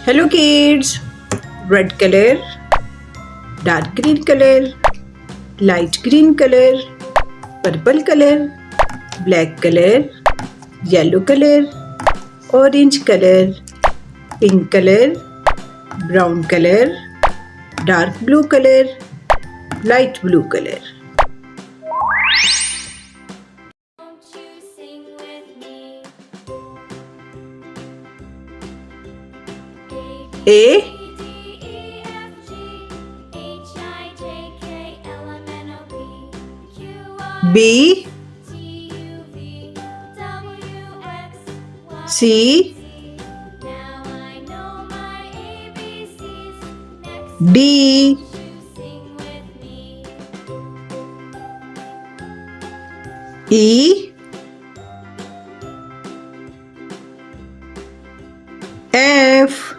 Hello kids! Red color, dark green color, light green color, purple color, black color, yellow color, orange color, pink color, brown color, dark blue color, light blue color. Won't you sing with me? A, B, D, E, F, G, H, I, J, K, L, M, N, O, P, Q, R, B, T, U, V, W, X, Y, C, Z. Now I know my ABCs. Next D, won't you sing with me? E, F,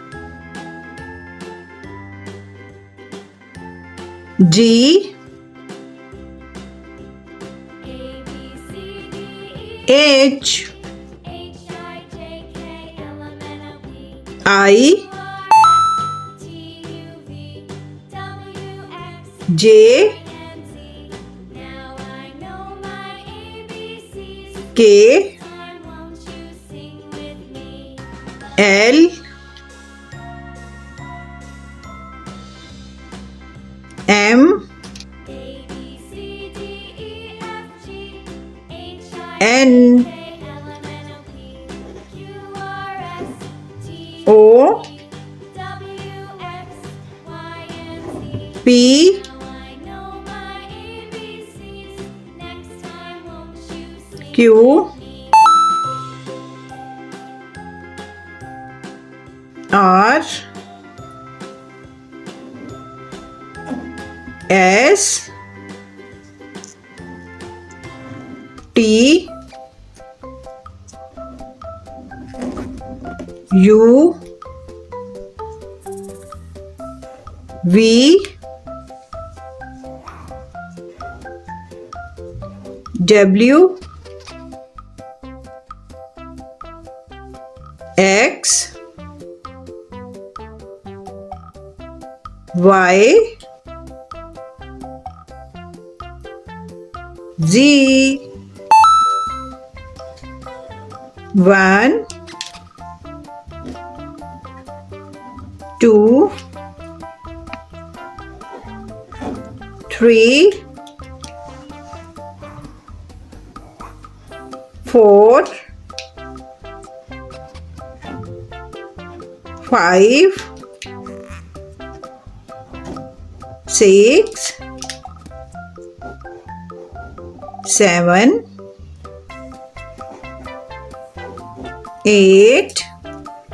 G, A, B, C, D, E, H, H, I, J, K, L, M, N, O, P, I, R, S, T, U, V, W, X, J, and Z. Now I know my ABCs. K, Time won't you sing with me? L, M, A, B, C, D, E, F, G, H, I, N, J, L, M, N, O, P, Q, R, S, T, O, U, V, W, X, Y, and Z. P, Now I know my ABCs. Next time won't you sing Q, with me? R, S, T, U, V, W, X, Y, Z. 1, 2, 3, 4, 5, 6, 7, 8, 9,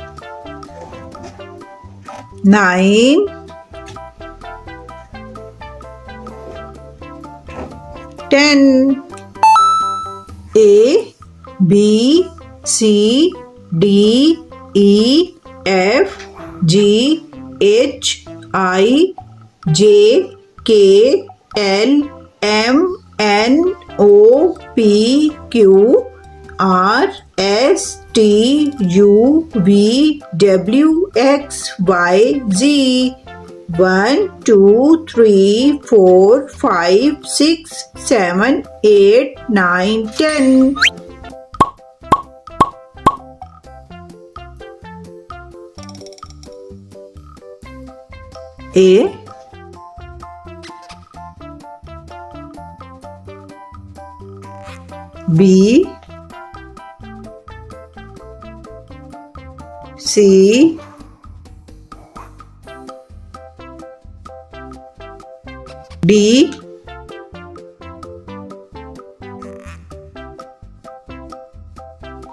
10. A, B, C, D, E, F, G, H, I, J, K, L, M, N, O, P, Q, R, S, T, U, V, W, X, Y, Z. 1, 2, 3, 4, 5, 6, 7, 8, 9, 10. A, B, C, D,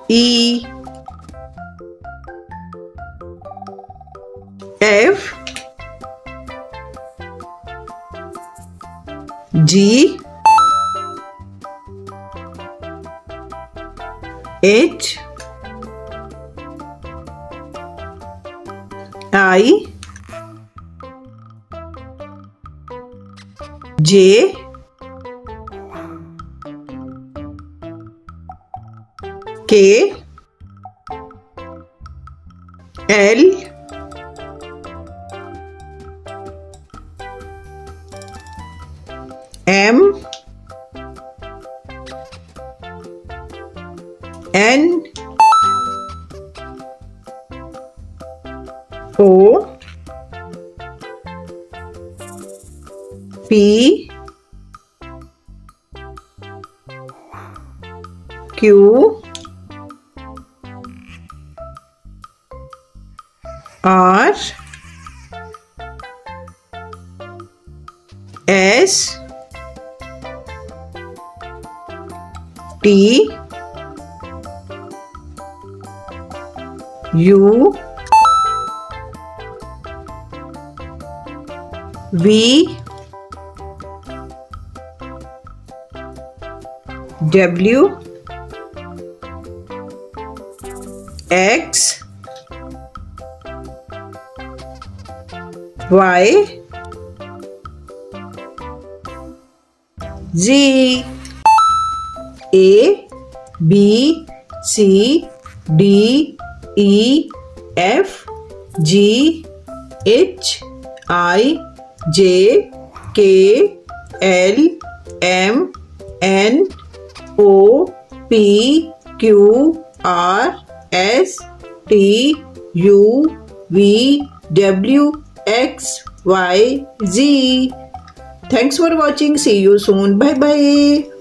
E, F, G, H, I, J, K, L, M N O P Q R S T U V W X Y Z A B C D E F G H I J K L M N O P Q R S T U V W X Y Z. Thanks for watching. See you soon. Bye bye.